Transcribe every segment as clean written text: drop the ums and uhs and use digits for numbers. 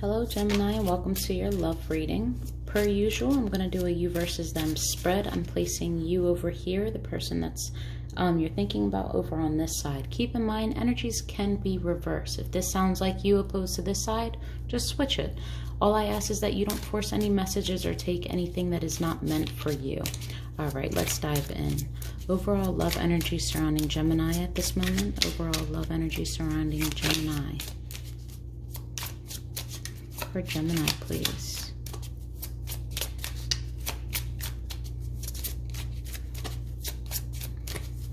Hello Gemini, and welcome to your love reading. Per usual, I'm going to do a you versus them spread. I'm placing you over here, the person that's you're thinking about over on this side. Keep in mind, energies can be reversed. If this sounds like you opposed to this side, just switch it. All I ask is that you don't force any messages or take anything that is not meant for you. All right, let's dive in. Overall love energy surrounding Gemini at this moment. Overall love energy surrounding Gemini. For Gemini, please.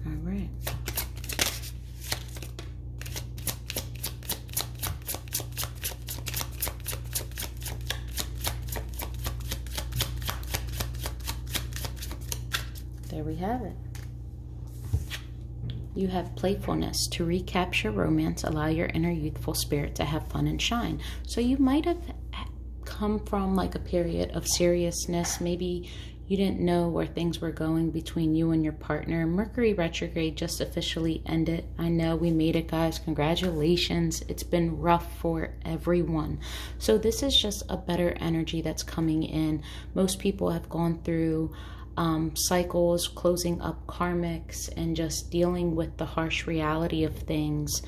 All right. There we have it. You have playfulness. To recapture romance, allow your inner youthful spirit to have fun and shine. So you might have come from like a period of seriousness. Maybe you didn't know where things were going between you and your partner. Mercury retrograde just officially ended. I know we made it, guys. Congratulations. It's been rough for everyone. So this is just a better energy that's coming in. Most people have gone through cycles, closing up karmics, and just dealing with the harsh reality of things.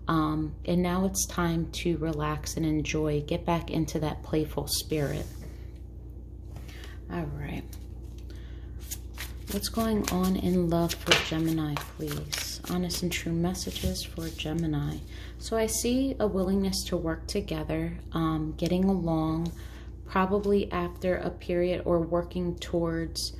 And now it's time to relax and enjoy. Get back into that playful spirit. All right. What's going on in love for Gemini, please? Honest and true messages for Gemini. So I see a willingness to work together, getting along, probably after a period or working towards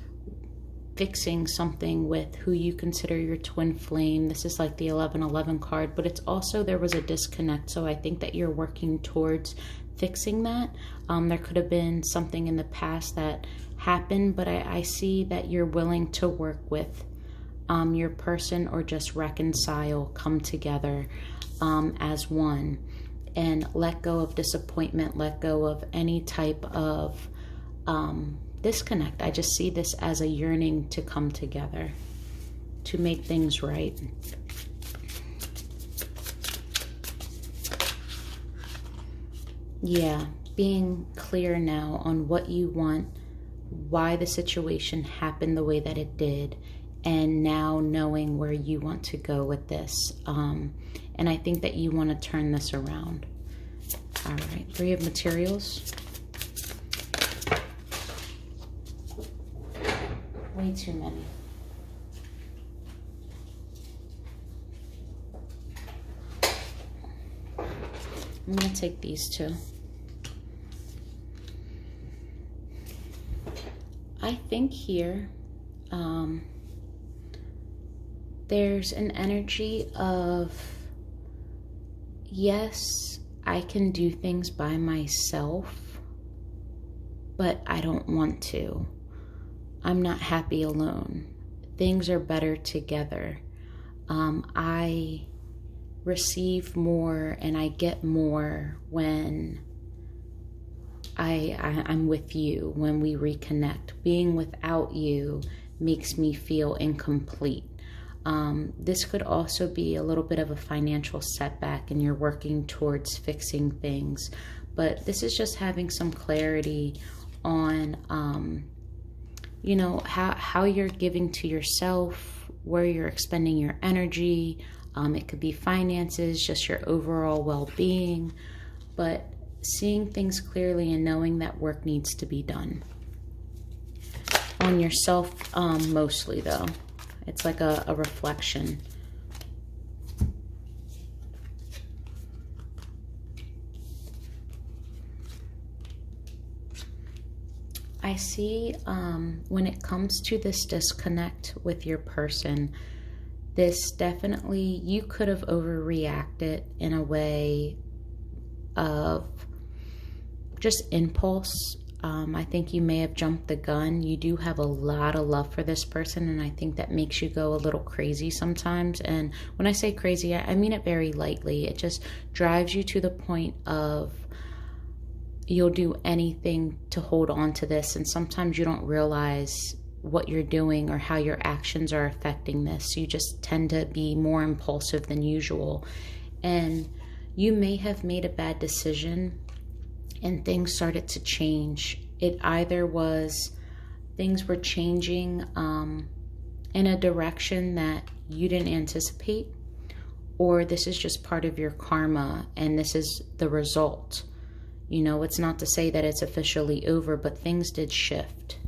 fixing something with who you consider your twin flame. This is like the 1111 card, but it's also there was a disconnect. So I think that you're working towards fixing that. There could have been something in the past that happened, but I see that you're willing to work with your person or just reconcile, come together as one and let go of disappointment, let go of any type of disconnect. I just see this as a yearning to come together, to make things right. Yeah, being clear now on what you want, why the situation happened the way that it did, and now knowing where you want to go with this. And I think that you want to turn this around. All right, 3 of materials. Way too many. I'm going to take these 2. I think here there's an energy of, yes, I can do things by myself, but I don't want to. I'm not happy alone. Things are better together. I receive more and I get more when I'm with you, when we reconnect. Being without you makes me feel incomplete. This could also be a little bit of a financial setback and you're working towards fixing things. But this is just having some clarity on you know, how you're giving to yourself, where you're expending your energy. It could be finances, just your overall well-being, but seeing things clearly and knowing that work needs to be done. On yourself, mostly though. It's like a reflection. I see when it comes to this disconnect with your person, this definitely, you could have overreacted in a way of just impulse. I think you may have jumped the gun. You do have a lot of love for this person, and I think that makes you go a little crazy sometimes. And when I say crazy, I mean it very lightly. It just drives you to the point of you'll do anything to hold on to this, and sometimes you don't realize what you're doing or how your actions are affecting this. You just tend to be more impulsive than usual, and you may have made a bad decision and things started to change. It either was things were changing in a direction that you didn't anticipate, or this is just part of your karma and this is the result. You know, it's not to say that it's officially over, but things did shift.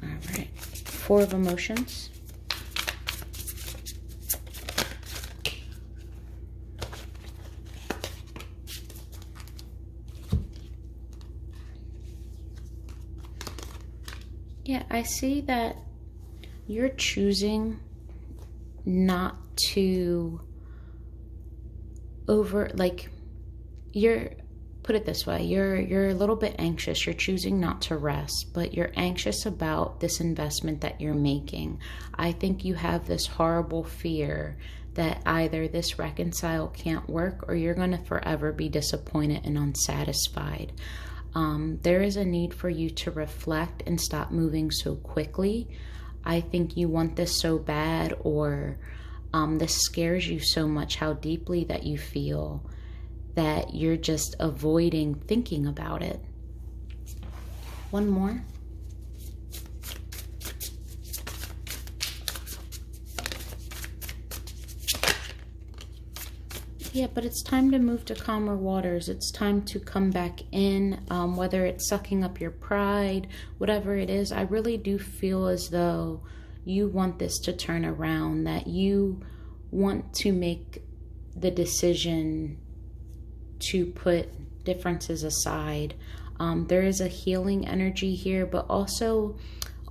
All right. 4 of emotions. Yeah, I see that you're choosing not to put it this way, you're a little bit anxious. You're choosing not to rest, but you're anxious about this investment that you're making. I think you have this horrible fear that either this reconcile can't work or you're going to forever be disappointed and unsatisfied. There is a need for you to reflect and stop moving so quickly. I think you want this so bad, or this scares you so much how deeply that you feel that you're just avoiding thinking about it. One more. Yeah, but it's time to move to calmer waters. It's time to come back in, whether it's sucking up your pride, whatever it is. I really do feel as though you want this to turn around, that you want to make the decision to put differences aside. There is a healing energy here, but also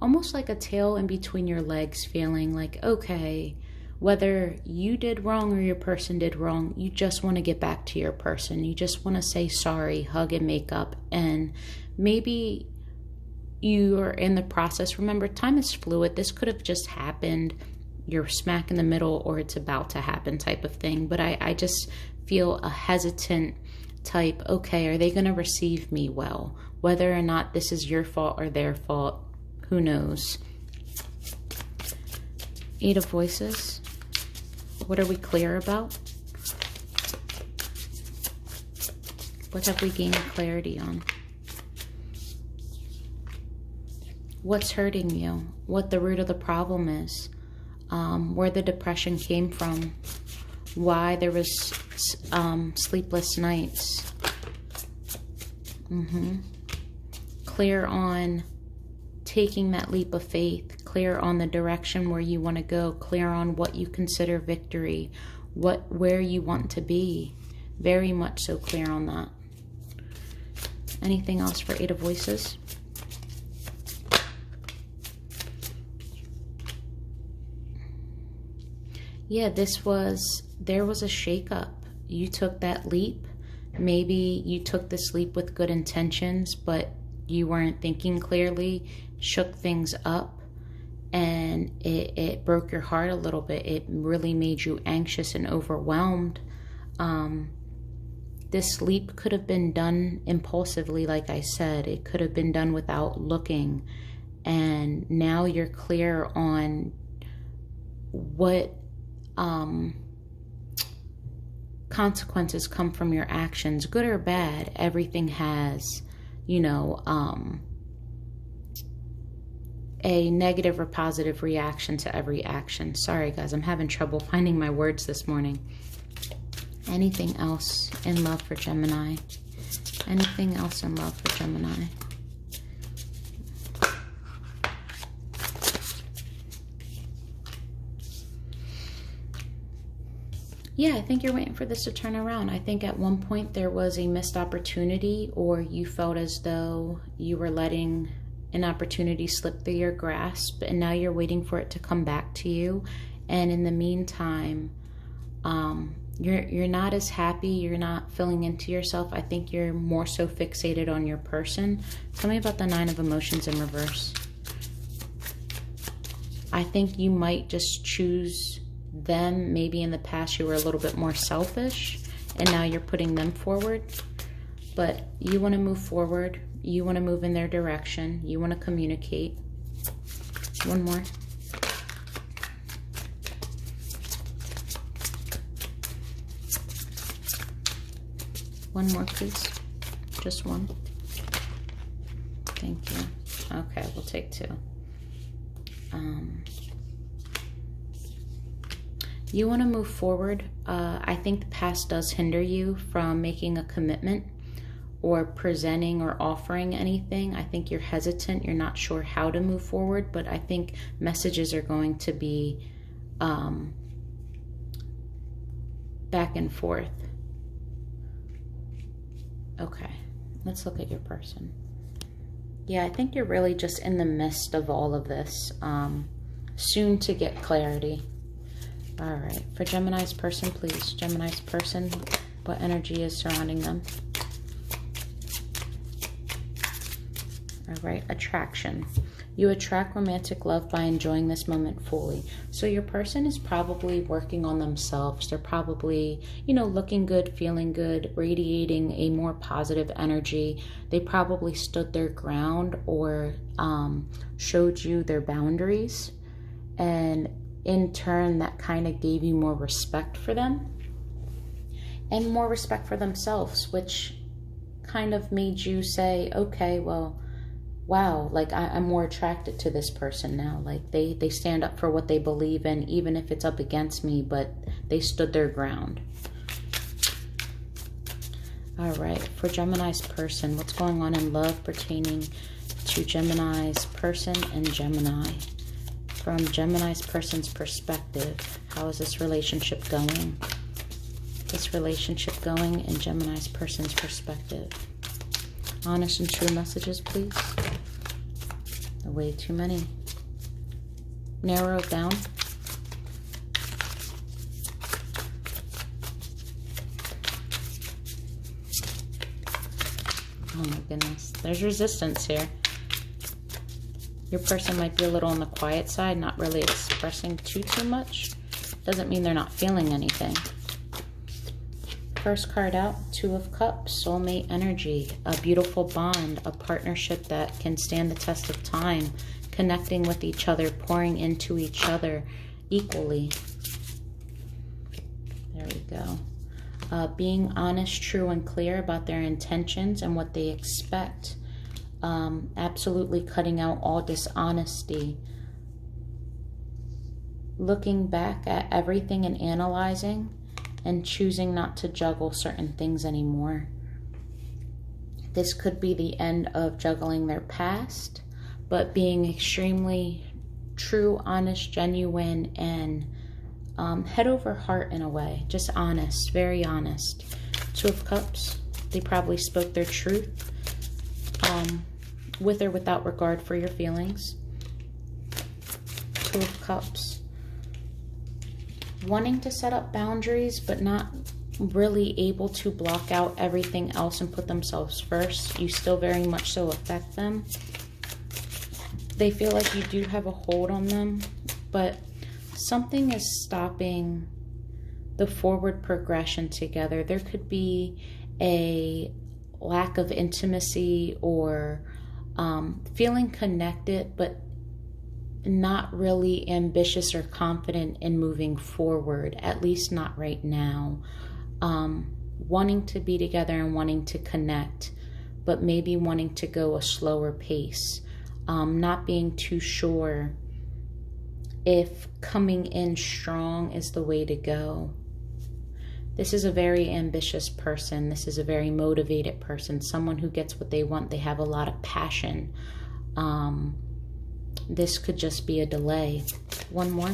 almost like a tail in between your legs, feeling like, okay, whether you did wrong or your person did wrong, you just want to get back to your person. You just want to say sorry, hug and make up. And maybe you are in the process. Remember, time is fluid. This could have just happened. You're smack in the middle, or it's about to happen type of thing. But I just feel a hesitant type, okay, are they going to receive me well? Whether or not this is your fault or their fault, who knows? 8 of Voices. What are we clear about? What have we gained clarity on? What's hurting you? What the root of the problem is? Where the depression came from? Why there was sleepless nights? Clear on taking that leap of faith, clear on the direction where you want to go, clear on what you consider victory, where you want to be. Very much so clear on that. Anything else for 8 of Voices? Yeah, there was a shakeup. You took that leap. Maybe you took this leap with good intentions, but you weren't thinking clearly, shook things up, and it broke your heart a little bit. It really made you anxious and overwhelmed. This leap could have been done impulsively, like I said. It could have been done without looking. And now you're clear on what consequences come from your actions, good or bad. Everything has, a negative or positive reaction to every action. Sorry guys, I'm having trouble finding my words this morning. Anything else in love for Gemini? Anything else in love for Gemini? Yeah, I think you're waiting for this to turn around. I think at one point there was a missed opportunity, or you felt as though you were letting an opportunity slip through your grasp, and now you're waiting for it to come back to you. And in the meantime, you're not as happy. You're not filling into yourself. I think you're more so fixated on your person. Tell me about the 9 of Emotions in reverse. I think you might just choose them. Maybe in the past you were a little bit more selfish and now you're putting them forward, but you want to move forward. You want to move in their direction. You want to communicate. One more. One more, please. Just one. Thank you. Okay, we'll take two. You want to move forward. I think the past does hinder you from making a commitment or presenting or offering anything. I think you're hesitant. You're not sure how to move forward, but I think messages are going to be back and forth. Okay, let's look at your person. Yeah, I think you're really just in the midst of all of this. Soon to get clarity. All right, for Gemini's person, please. Gemini's person, what energy is surrounding them? All right, attraction. You attract romantic love by enjoying this moment fully. So your person is probably working on themselves. They're probably, you know, looking good, feeling good, radiating a more positive energy. They probably stood their ground or showed you their boundaries. And in turn, that kind of gave you more respect for them and more respect for themselves, which kind of made you say, okay, well, wow, like I'm more attracted to this person now. Like they stand up for what they believe in, even if it's up against me, but they stood their ground. All right, for Gemini's person, what's going on in love pertaining to Gemini's person and Gemini? From Gemini's person's perspective, how is this relationship going? This relationship going in Gemini's person's perspective. Honest and true messages, please. Way too many. Narrow it down. Oh my goodness. There's resistance here. Your person might be a little on the quiet side, not really expressing too much. Doesn't mean they're not feeling anything. First card out, Two of Cups, soulmate energy, a beautiful bond, a partnership that can stand the test of time, connecting with each other, pouring into each other equally. There we go. Being honest, true, and clear about their intentions and what they expect. Absolutely cutting out all dishonesty. Looking back at everything and analyzing and choosing not to juggle certain things anymore. This could be the end of juggling their past, but being extremely true, honest, genuine, and head over heart in a way. Just honest, very honest. Two of Cups, they probably spoke their truth with or without regard for your feelings. Two of Cups. Wanting to set up boundaries, but not really able to block out everything else and put themselves first. You still very much so affect them. They feel like you do have a hold on them, but something is stopping the forward progression together. There could be a lack of intimacy or feeling connected, but not really ambitious or confident in moving forward, at least not right now. Wanting to be together and wanting to connect, but maybe wanting to go a slower pace. Not being too sure if coming in strong is the way to go. This is a very ambitious person. This is a very motivated person. Someone who gets what they want. They have a lot of passion. This could just be a delay. One more.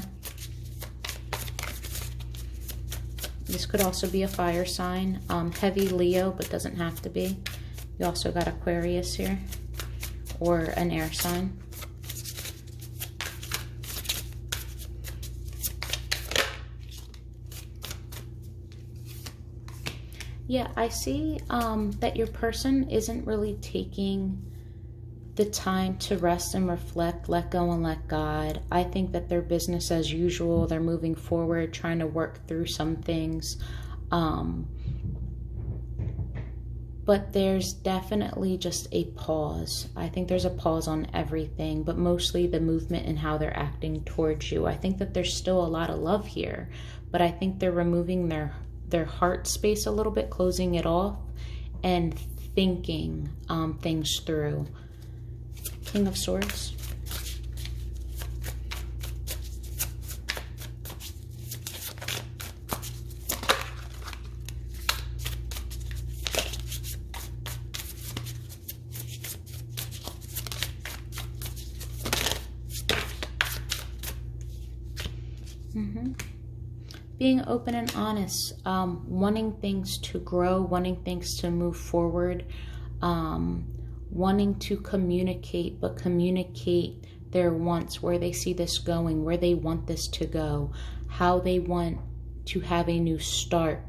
This could also be a fire sign. Heavy Leo, but doesn't have to be. You also got Aquarius here, or an air sign. Yeah, I see that your person isn't really taking the time to rest and reflect, let go and let God. I think that they're business as usual. They're moving forward, trying to work through some things. But there's definitely just a pause. I think there's a pause on everything, but mostly the movement and how they're acting towards you. I think that there's still a lot of love here, but I think they're removing their heart space a little bit, closing it off and thinking things through. King of Swords. Being open and honest, wanting things to grow, wanting things to move forward, wanting to communicate, but communicate their wants, where they see this going, where they want this to go, how they want to have a new start,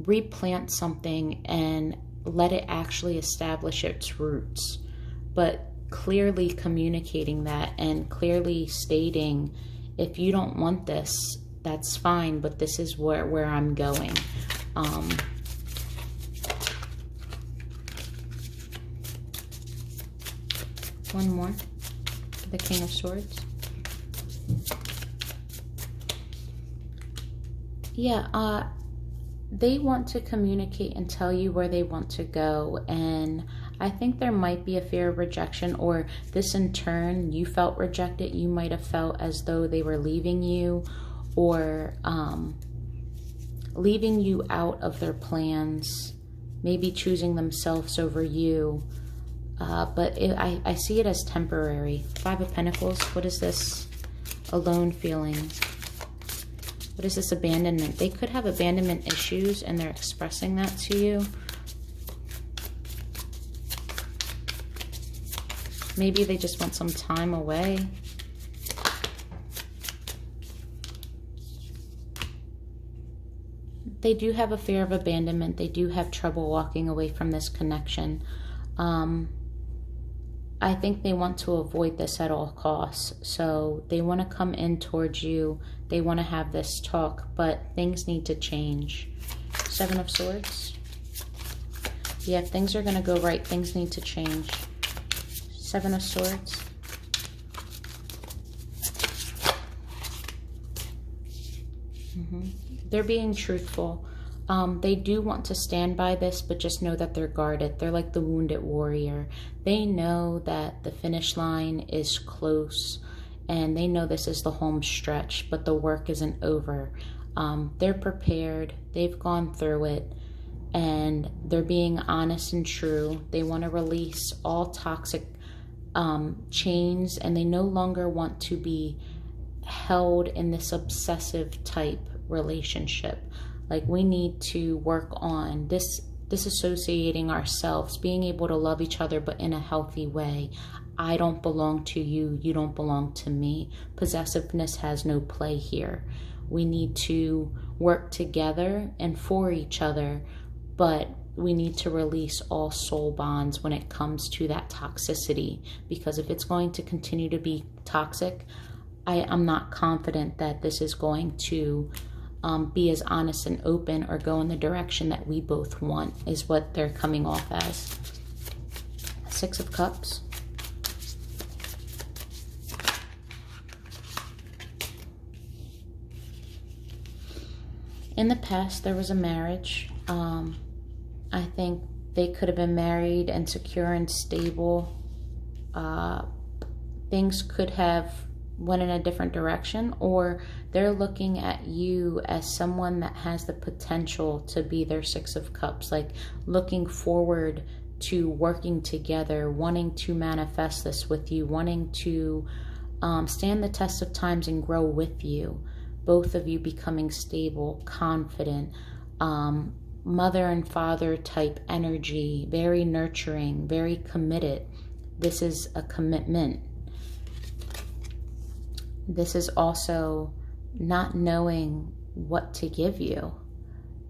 replant something and let it actually establish its roots, but clearly communicating that and clearly stating, if you don't want this, that's fine, but this is where I'm going. One more for the King of Swords. Yeah, they want to communicate and tell you where they want to go, and I think there might be a fear of rejection, or this in turn, you felt rejected. You might have felt as though they were leaving you, or leaving you out of their plans, maybe choosing themselves over you. But I see it as temporary. Five of Pentacles. What is this? Alone feeling. What is this? Abandonment. They could have abandonment issues and they're expressing that to you. Maybe they just want some time away. They do have a fear of abandonment. They do have trouble walking away from this connection. I think they want to avoid this at all costs. So they want to come in towards you. They want to have this talk, but things need to change. Seven of Swords. Yeah, if things are going to go right, things need to change. Seven of Swords. They're being truthful. They do want to stand by this, but just know that they're guarded. They're like the wounded warrior. They know that the finish line is close, and they know this is the home stretch, but the work isn't over. They're prepared. They've gone through it, and they're being honest and true. They want to release all toxic chains, and they no longer want to be held in this obsessive type relationship. Like, we need to work on disassociating ourselves, being able to love each other, but in a healthy way. I don't belong to you. You don't belong to me. Possessiveness has no play here. We need to work together and for each other, but we need to release all soul bonds when it comes to that toxicity, because if it's going to continue to be toxic, I'm not confident that this is going to be as honest and open or go in the direction that we both want, is what they're coming off as. Six of Cups. In the past, there was a marriage. I think they could have been married and secure and stable. Things could have went in a different direction, or they're looking at you as someone that has the potential to be their Six of Cups, like looking forward to working together, wanting to manifest this with you, wanting to stand the test of times and grow with you. Both of you becoming stable, confident, mother and father type energy, very nurturing, very committed. This is a commitment. This is also not knowing what to give you.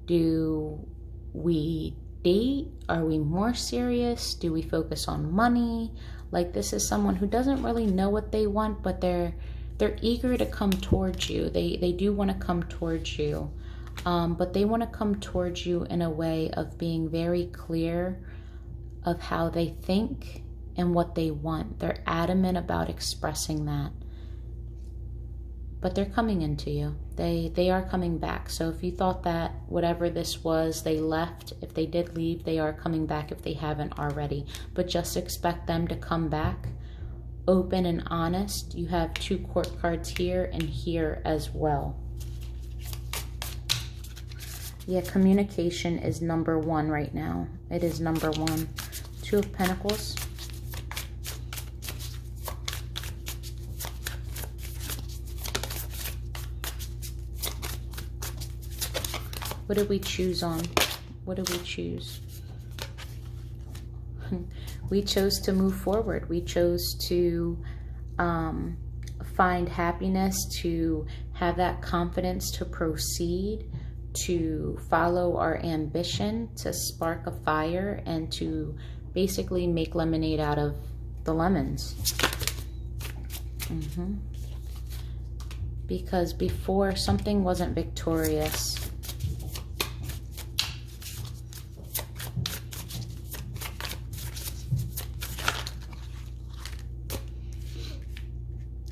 Do we date? Are we more serious? Do we focus on money? Like, this is someone who doesn't really know what they want, but they're eager to come towards you. They do want to come towards you, but they want to come towards you in a way of being very clear of how they think and what they want. They're adamant about expressing that. but they're coming into you. They are coming back. So if you thought that whatever this was, they left, if they did leave, they are coming back if they haven't already. But just expect them to come back open and honest. You have 2 court cards here and here as well. Yeah, communication is number 1 right now. It is number 1. 2 of Pentacles. What did we choose on? What did we choose? We chose to move forward. We chose to find happiness, to have that confidence to proceed, to follow our ambition, to spark a fire, and to basically make lemonade out of the lemons. Because before, something wasn't victorious.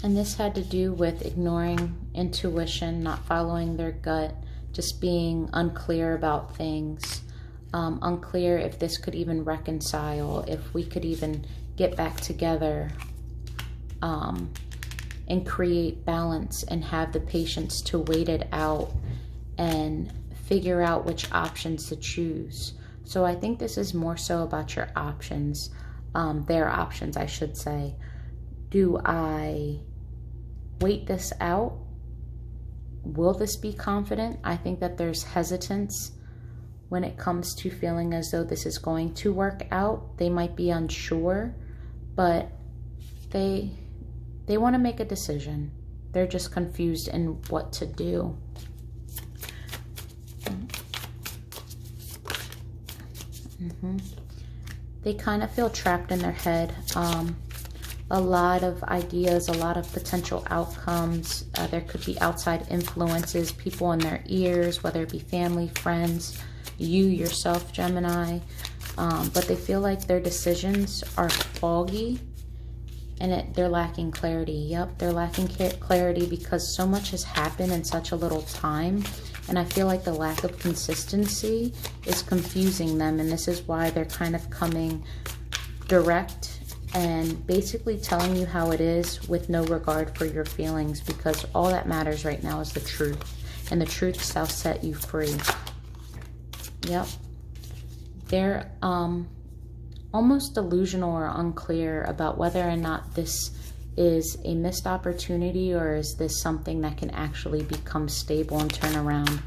And this had to do with ignoring intuition, not following their gut, just being unclear about things, unclear if this could even reconcile, if we could even get back together, and create balance and have the patience to wait it out and figure out which options to choose. So I think this is more so about your options, their options, I should say. Do I wait this out? Will this be confident? I think that there's hesitance when it comes to feeling as though this is going to work out. They might be unsure, but they want to make a decision. They're just confused in what to do. They kind of feel trapped in their head. A lot of ideas, a lot of potential outcomes. There could be outside influences, people in their ears, whether it be family, friends, you yourself, Gemini. But they feel like their decisions are foggy and they're lacking clarity. Yep, they're lacking clarity because so much has happened in such a little time. And I feel like the lack of consistency is confusing them. And this is why they're kind of coming direct and basically telling you how it is with no regard for your feelings, because all that matters right now is the truth, and the truth shall set you free. Yep. They're almost delusional or unclear about whether or not this is a missed opportunity or is this something that can actually become stable and turn around.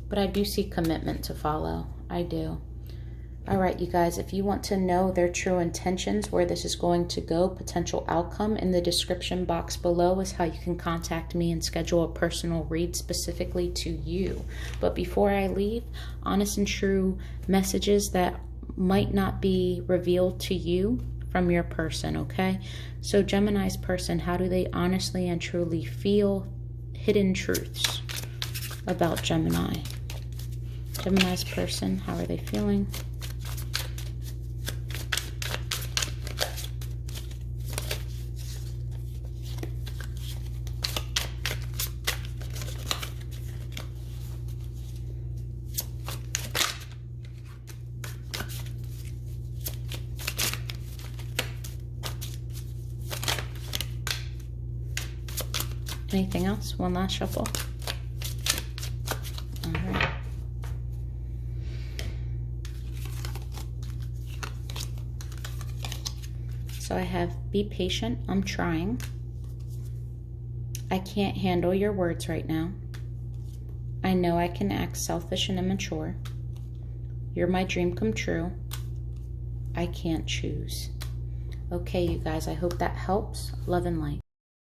But I do see commitment to follow. I do. All right, you guys, if you want to know their true intentions, where this is going to go, potential outcome, in the description box below is how you can contact me and schedule a personal read specifically to you. But before I leave, honest and true messages that might not be revealed to you from your person, okay? So Gemini's person, how do they honestly and truly feel? Hidden truths about Gemini. Gemini's person, how are they feeling? Anything else? One last shuffle. All right. So I have, be patient. I'm trying. I can't handle your words right now. I know I can act selfish and immature. You're my dream come true. I can't choose. Okay, you guys, I hope that helps. Love and light.